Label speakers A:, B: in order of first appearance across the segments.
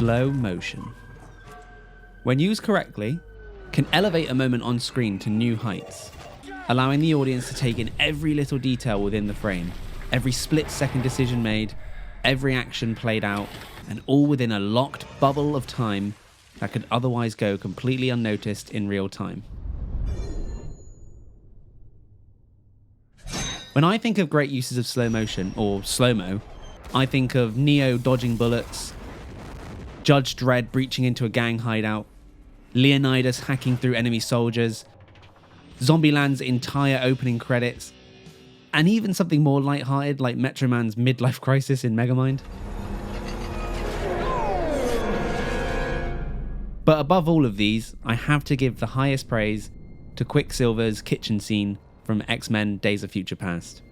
A: slow motion. When used correctly, can elevate a moment on screen to new heights, allowing the audience to take in every little detail within the frame, every split-second decision made, every action played out, and all within a locked bubble of time that could otherwise go completely unnoticed in real time. When I think of great uses of slow motion, or slow-mo, I think of Neo dodging bullets, Judge Dredd breaching into a gang hideout, Leonidas hacking through enemy soldiers, Zombieland's entire opening credits, and even something more lighthearted like Metro Man's midlife crisis in Megamind. But above all of these, I have to give the highest praise to Quicksilver's kitchen scene from X-Men Days of Future Past.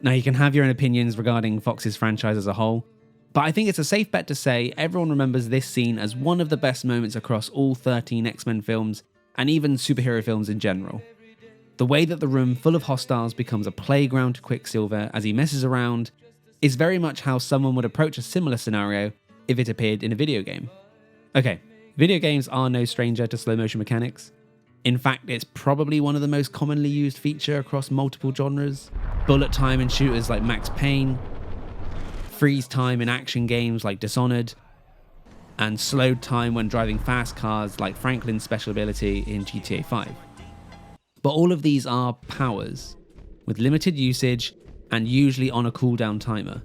A: Now, you can have your own opinions regarding Fox's franchise as a whole, but I think it's a safe bet to say everyone remembers this scene as one of the best moments across all 13 X-Men films, and even superhero films in general. The way that the room full of hostiles becomes a playground to Quicksilver as he messes around is very much how someone would approach a similar scenario if it appeared in a video game. Okay, video games are no stranger to slow motion mechanics. In fact, it's probably one of the most commonly used feature across multiple genres. Bullet time in shooters like Max Payne, freeze time in action games like Dishonored, and slowed time when driving fast cars like Franklin's special ability in GTA 5. But all of these are powers, with limited usage and usually on a cooldown timer.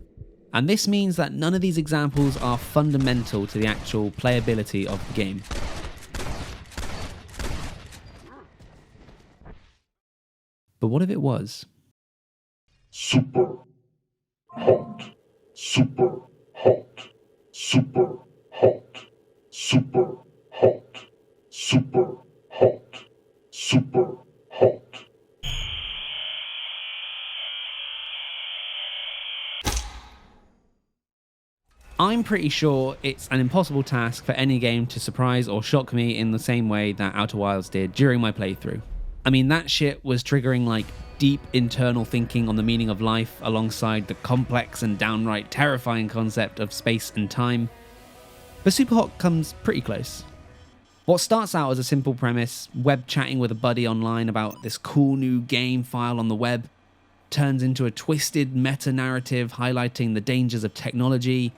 A: And this means that none of these examples are fundamental to the actual playability of the game. But what if it was?
B: Super hot, super hot, super hot, super hot, super hot, super hot.
A: I'm pretty sure it's an impossible task for any game to surprise or shock me in the same way that Outer Wilds did during my playthrough. I mean, that shit was triggering like deep internal thinking on the meaning of life alongside the complex and downright terrifying concept of space and time. But Superhot comes pretty close. What starts out as a simple premise, web chatting with a buddy online about this cool new game file on the web, turns into a twisted meta-narrative highlighting the dangers of technology,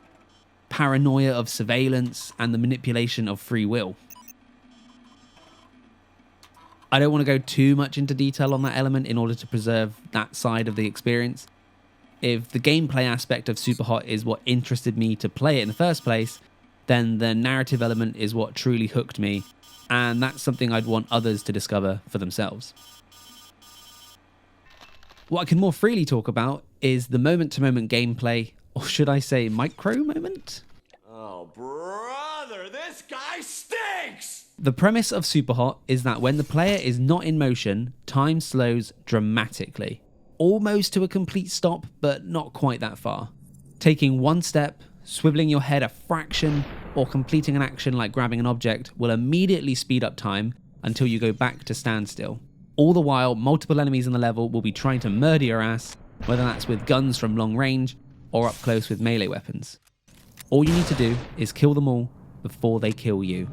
A: paranoia of surveillance, and the manipulation of free will. I don't want to go too much into detail on that element in order to preserve that side of the experience. If the gameplay aspect of Superhot is what interested me to play it in the first place, then the narrative element is what truly hooked me, and that's something I'd want others to discover for themselves. What I can more freely talk about is the moment-to-moment gameplay, or should I say micro moment?
C: Oh, brother, this guy stinks!
A: The premise of Superhot is that when the player is not in motion, time slows dramatically. Almost to a complete stop, but not quite that far. Taking one step, swiveling your head a fraction, or completing an action like grabbing an object will immediately speed up time until you go back to standstill. All the while, multiple enemies in the level will be trying to murder your ass, whether that's with guns from long range or up close with melee weapons. All you need to do is kill them all before they kill you.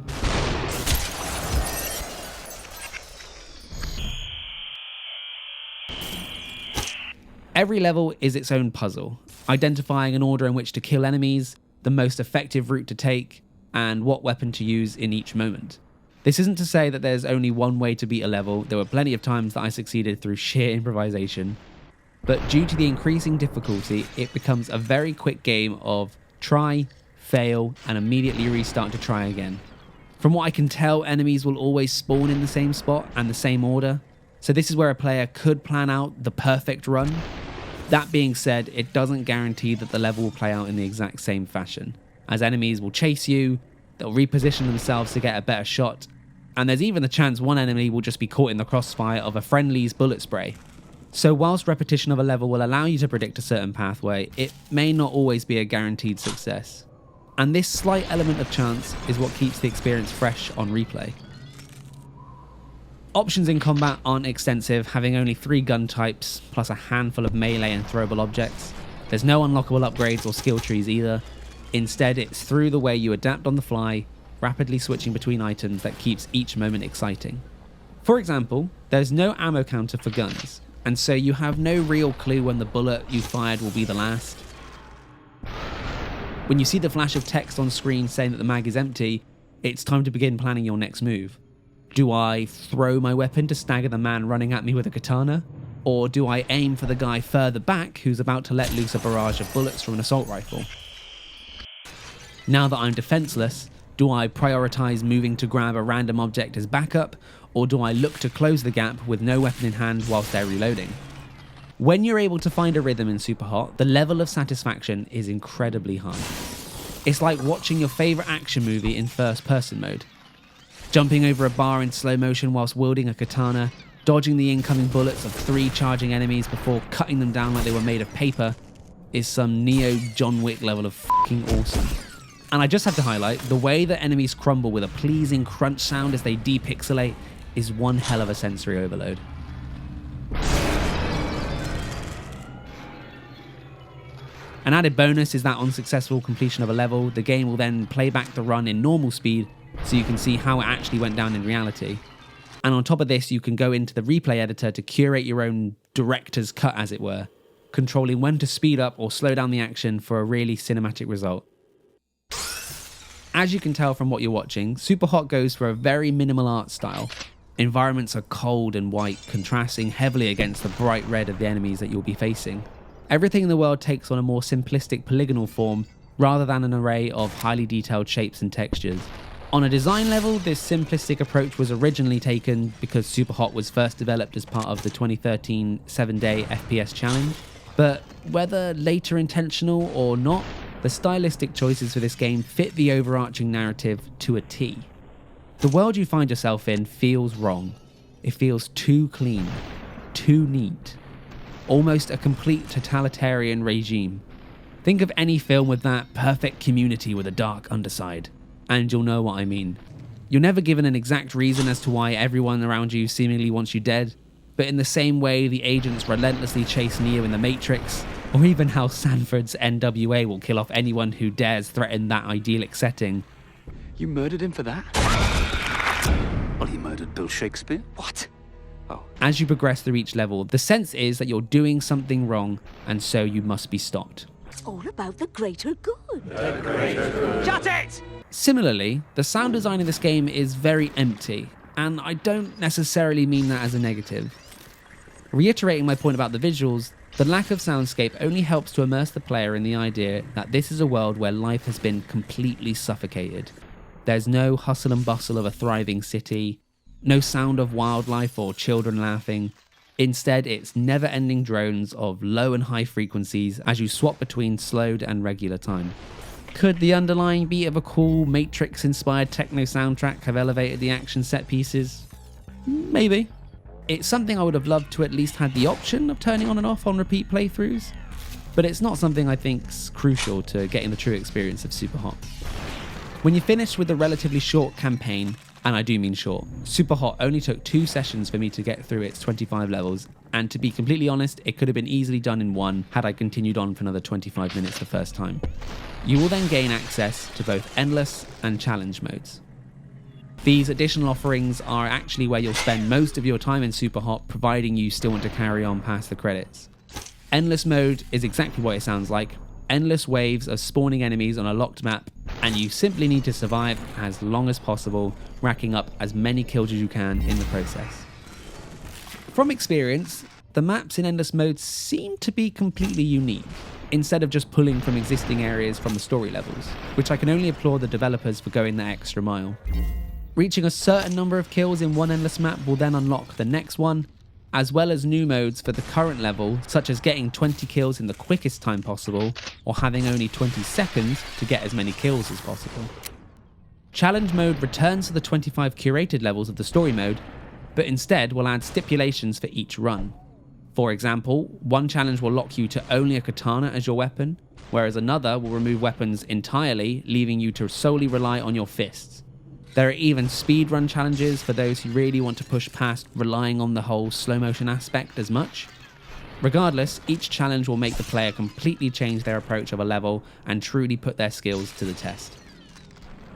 A: Every level is its own puzzle, identifying an order in which to kill enemies, the most effective route to take, and what weapon to use in each moment. This isn't to say that there's only one way to beat a level. There were plenty of times that I succeeded through sheer improvisation, but due to the increasing difficulty, it becomes a very quick game of try, fail, and immediately restart to try again. From what I can tell, enemies will always spawn in the same spot and the same order, so this is where a player could plan out the perfect run. That being said, it doesn't guarantee that the level will play out in the exact same fashion, as enemies will chase you, they'll reposition themselves to get a better shot, and there's even the chance one enemy will just be caught in the crossfire of a friendly's bullet spray. So whilst repetition of a level will allow you to predict a certain pathway, it may not always be a guaranteed success. And this slight element of chance is what keeps the experience fresh on replay. Options in combat aren't extensive, having only 3 gun types, plus a handful of melee and throwable objects. There's no unlockable upgrades or skill trees either. Instead, it's through the way you adapt on the fly, rapidly switching between items that keeps each moment exciting. For example, there's no ammo counter for guns, and so you have no real clue when the bullet you fired will be the last. When you see the flash of text on screen saying that the mag is empty, it's time to begin planning your next move. Do I throw my weapon to stagger the man running at me with a katana? Or do I aim for the guy further back who's about to let loose a barrage of bullets from an assault rifle? Now that I'm defenseless, do I prioritize moving to grab a random object as backup, or do I look to close the gap with no weapon in hand whilst they're reloading? When you're able to find a rhythm in Superhot, the level of satisfaction is incredibly high. It's like watching your favourite action movie in first-person mode. Jumping over a bar in slow motion whilst wielding a katana, dodging the incoming bullets of 3 charging enemies before cutting them down like they were made of paper, is some Neo John Wick level of fucking awesome. And I just have to highlight, the way that enemies crumble with a pleasing crunch sound as they depixelate is one hell of a sensory overload. An added bonus is that on successful completion of a level, the game will then play back the run in normal speed so you can see how it actually went down in reality. And on top of this, you can go into the replay editor to curate your own director's cut, as it were, controlling when to speed up or slow down the action for a really cinematic result. As you can tell from what you're watching, Superhot goes for a very minimal art style. Environments are cold and white, contrasting heavily against the bright red of the enemies that you'll be facing. Everything in the world takes on a more simplistic polygonal form rather than an array of highly detailed shapes and textures. On a design level, this simplistic approach was originally taken because Superhot was first developed as part of the 2013 7-day FPS challenge, but whether later intentional or not, the stylistic choices for this game fit the overarching narrative to a T. The world you find yourself in feels wrong. It feels too clean, too neat. Almost a complete totalitarian regime. Think of any film with that perfect community with a dark underside, and you'll know what I mean. You're never given an exact reason as to why everyone around you seemingly wants you dead, but in the same way the agents relentlessly chase Neo in The Matrix, or even how Sanford's NWA will kill off anyone who dares threaten that idyllic setting.
D: You murdered him for that? Well, he murdered Bill Shakespeare. What? Oh.
A: As you progress through each level, the sense is that you're doing something wrong, and so you must be stopped.
E: It's all about the greater good.
D: Shut it!
A: Similarly, the sound design in this game is very empty, and I don't necessarily mean that as a negative. Reiterating my point about the visuals, the lack of soundscape only helps to immerse the player in the idea that this is a world where life has been completely suffocated. There's no hustle and bustle of a thriving city, no sound of wildlife or children laughing. Instead, it's never-ending drones of low and high frequencies as you swap between slowed and regular time. Could the underlying beat of a cool Matrix-inspired techno soundtrack have elevated the action set pieces? Maybe. It's something I would have loved to at least have the option of turning on and off on repeat playthroughs, but it's not something I think's crucial to getting the true experience of Superhot. When you finish with the relatively short campaign, and I do mean short, Superhot only took 2 sessions for me to get through its 25 levels, and to be completely honest, it could have been easily done in 1 had I continued on for another 25 minutes the first time. You will then gain access to both Endless and Challenge modes. These additional offerings are actually where you'll spend most of your time in Superhot, providing you still want to carry on past the credits. Endless mode is exactly what it sounds like. Endless waves of spawning enemies on a locked map, and you simply need to survive as long as possible, racking up as many kills as you can in the process. From experience, the maps in Endless mode seem to be completely unique, instead of just pulling from existing areas from the story levels, which I can only applaud the developers for going that extra mile. Reaching a certain number of kills in one Endless map will then unlock the next one, as well as new modes for the current level, such as getting 20 kills in the quickest time possible, or having only 20 seconds to get as many kills as possible. Challenge mode returns to the 25 curated levels of the story mode, but instead will add stipulations for each run. For example, one challenge will lock you to only a katana as your weapon, whereas another will remove weapons entirely, leaving you to solely rely on your fists. There are even speedrun challenges for those who really want to push past relying on the whole slow motion aspect as much. Regardless, each challenge will make the player completely change their approach of a level and truly put their skills to the test.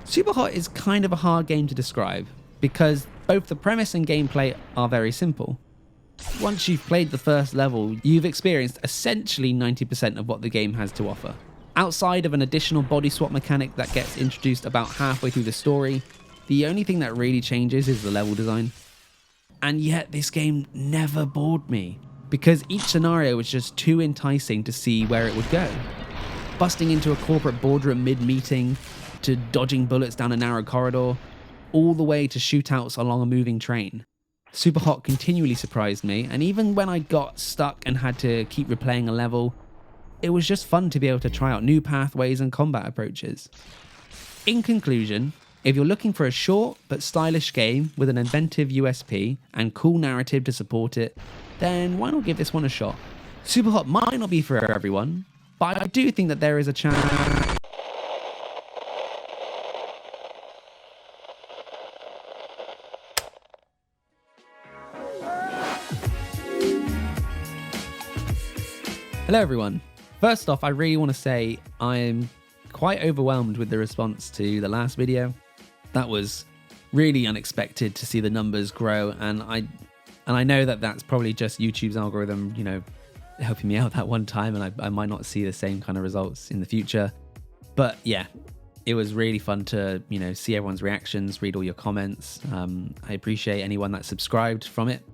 A: Superhot is kind of a hard game to describe because both the premise and gameplay are very simple. Once you've played the first level, you've experienced essentially 90% of what the game has to offer. Outside of an additional body swap mechanic that gets introduced about halfway through the story, the only thing that really changes is the level design. And yet this game never bored me, because each scenario was just too enticing to see where it would go. Busting into a corporate boardroom mid-meeting, to dodging bullets down a narrow corridor, all the way to shootouts along a moving train. Superhot continually surprised me, and even when I got stuck and had to keep replaying a level, it was just fun to be able to try out new pathways and combat approaches. In conclusion, if you're looking for a short but stylish game with an inventive USP and cool narrative to support it, then why not give this one a shot? Superhot might not be for everyone, but I do think that there is a chance. Hello everyone. First off, I really want to say I'm quite overwhelmed with the response to the last video. That was really unexpected to see the numbers grow, and I know that that's probably just YouTube's algorithm, you know, helping me out that one time, and I might not see the same kind of results in the future. But yeah, it was really fun to, you know, see everyone's reactions, read all your comments. I appreciate anyone that subscribed from it,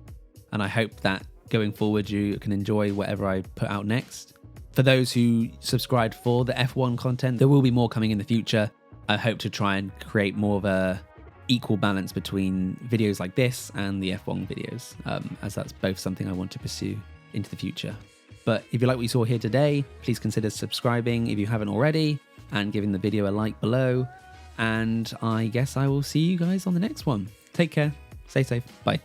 A: and I hope that going forward you can enjoy whatever I put out next. For those who subscribed for the F1 content, there will be more coming in the future. I hope to try and create more of a equal balance between videos like this and the F1 videos, as that's both something I want to pursue into the future. But if you like what you saw here today, please consider subscribing if you haven't already, and giving the video a like below. And I guess I will see you guys on the next one. Take care, stay safe, bye.